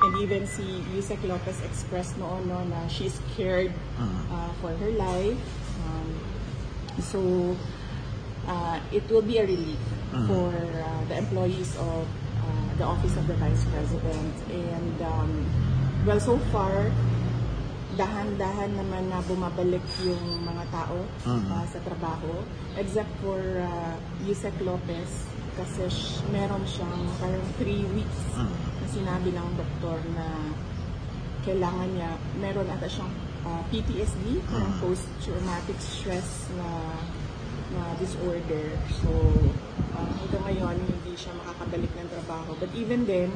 And even si Yusek Lopez expressed noon no, na she's scared for her life. So it will be a relief for the employees of the Office of the Vice President. And well, so far, dahan-dahan naman na bumabalik yung mga tao sa trabaho, except for Yusek Lopez, kasi meron siyang parang 3 weeks na sinabi ng doktor na kailangan niya, meron ata siyang PTSD, post-traumatic stress na disorder. So, hanggang ngayon, hindi siya makakabalik ng trabaho. But even then,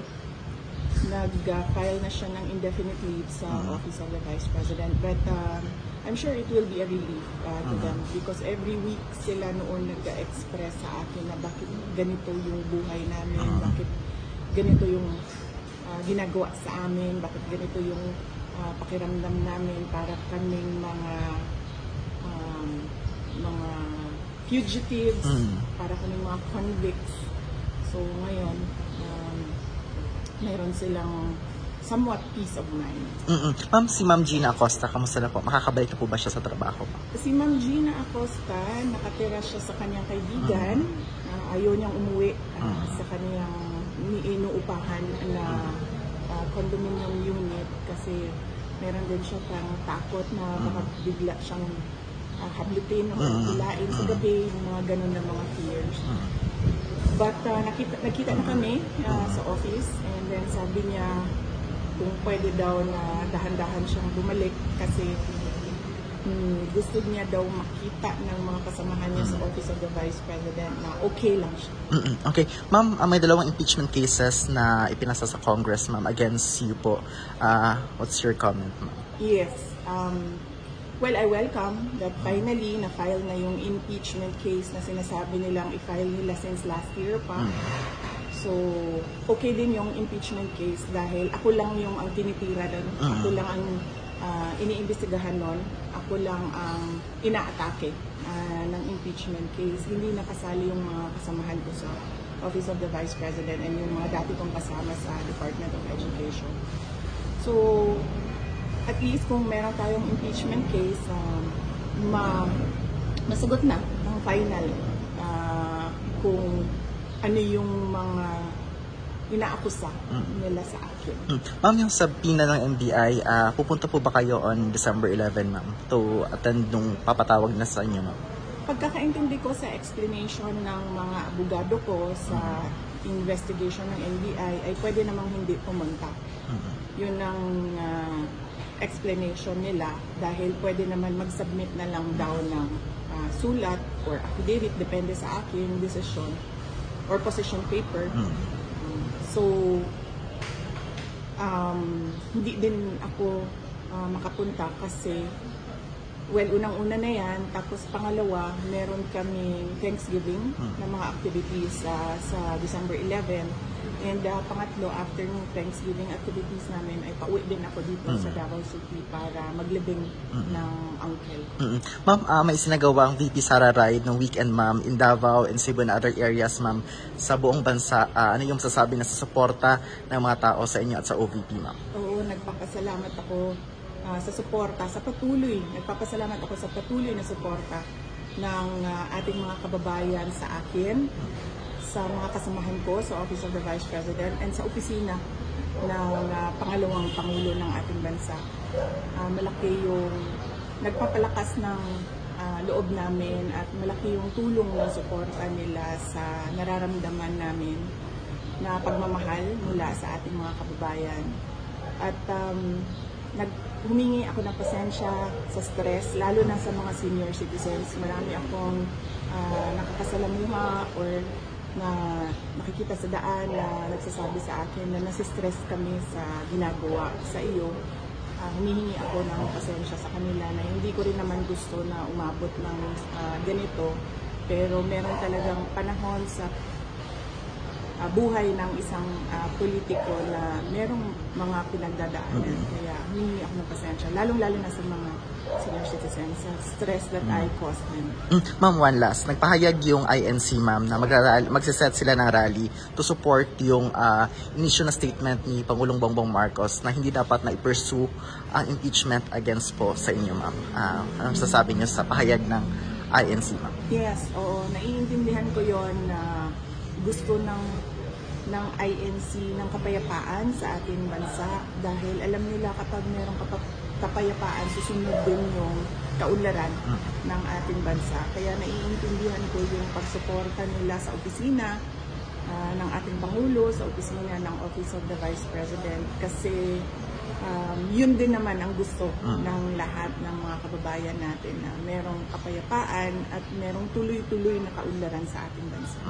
nag-file na siya ng indefinite leave sa Office of the Vice President. But I'm sure it will be a relief to them because every week sila noon nag-express sa akin na bakit ganito yung buhay namin, bakit ganito yung ginagawa sa amin, bakit ganito yung pakiramdam namin para kaming mga fugitives, para kaming mga convicts. So ngayon, mayroon silang somewhat peace of mind. Ma'am, si Ma'am Gina Acosta, kamusta na po? Makakabalik na po ba siya sa trabaho? Si Ma'am Gina Acosta, nakatira siya sa kanyang kaibigan. Ayaw niyang umuwi sa kanyang inuupahan na condominium unit kasi meron din siya pang takot na baka bigla siyang hablutin o hilain sa gabi, yung mga ganun na mga fears. But nakita na kami sa office and then sabi niya kung pwede daw na dahan-dahan siyang bumalik kasi gusto niya daw makita ng mga kasamahan niya sa Office of the Vice President na okay lang siya. Okay. Ma'am, may dalawang impeachment cases na ipinasa sa Congress, ma'am, against you po. What's your comment, ma'am? Yes. Well, I welcome that finally na-file na yung impeachment case na sinasabi nilang i-file nila since last year pa. So, okay din yung impeachment case dahil ako lang yung ang tinitira doon. Ako lang ang iniimbestigahan nun. Ako lang ang inaatake ng impeachment case. Hindi nakasali yung mga kasamahan ko sa Office of the Vice President and yung mga dati kong kasama sa Department of Education. So, at least kung meron tayong impeachment case, masagot na ng final kung ano yung mga inaakusa nila sa akin. Ma'am, yung subpoena ng NBI, pupunta po ba kayo on December 11, ma'am, to attend nung papatawag na sa inyo, ma'am? Pagkakaintindi ko sa explanation ng mga abogado ko sa investigation ng NBI, ay pwede namang hindi pumunta. Yun ang explanation nila dahil pwede naman mag-submit na lang daw ng sulat or affidavit, depende sa akin, decision or position paper. So, hindi din ako makapunta kasi, well, unang-una na yan, tapos pangalawa, meron kaming Thanksgiving na mga activities sa December 11. And pangatlo, after ng Thanksgiving activities namin, ay pauwi din ako dito sa Davao City para maglibing ng uncle. Ma'am, may isinagawang VP Sara Ride ng weekend, ma'am, in Davao and Cebu and other areas, ma'am, sa buong bansa. Ano yung sasabi na sa suporta ng mga tao sa inyo at sa OVP, ma'am? Oo, nagpapasalamat ako sa suporta, sa patuloy. Nagpapasalamat ako sa patuloy na suporta ng ating mga kababayan sa akin, sa mga kasamahan ko sa Office of the Vice President and sa opisina ng pangalawang Pangulo ng ating bansa. Malaki yung nagpapalakas ng loob namin at malaki yung tulong ng suporta nila sa nararamdaman namin na pagmamahal mula sa ating mga kababayan. At humingi ako ng pasensya sa stress, lalo na sa mga senior citizens. Marami akong nakakasalamuha or na nakikita sa daan na nagsasabi sa akin na nasistress kami sa ginagawa sa iyo. Humihingi ako ng pasensya sa kanila na hindi ko rin naman gusto na umabot ng ganito. Pero meron talagang panahon sa buhay ng isang politiko na merong mga pinagdadaanan. Kaya humingi ako ng pasensya, lalong-lalo na sa mga senior citizens, sa stress that I caused them. Ma'am, one last. Nagpahayag yung INC, ma'am, na magsiset sila ng rally to support yung inisyu na statement ni Pangulong Bongbong Marcos na hindi dapat na i-pursue ang impeachment against po sa inyo, ma'am. Anong sasabi niyo sa pahayag ng INC, ma'am? Yes, oo. Naiintindihan ko yon na gusto ng INC ng kapayapaan sa ating bansa dahil alam nila kapag merong kapayapaan, susunod din yung kaunlaran ng ating bansa. Kaya naiintindihan ko yung pagsuporta nila sa opisina ng ating Pangulo, sa opisina ng Office of the Vice President kasi yun din naman ang gusto ng lahat ng mga kababayan natin na merong kapayapaan at merong tuloy-tuloy na kaunlaran sa ating bansa.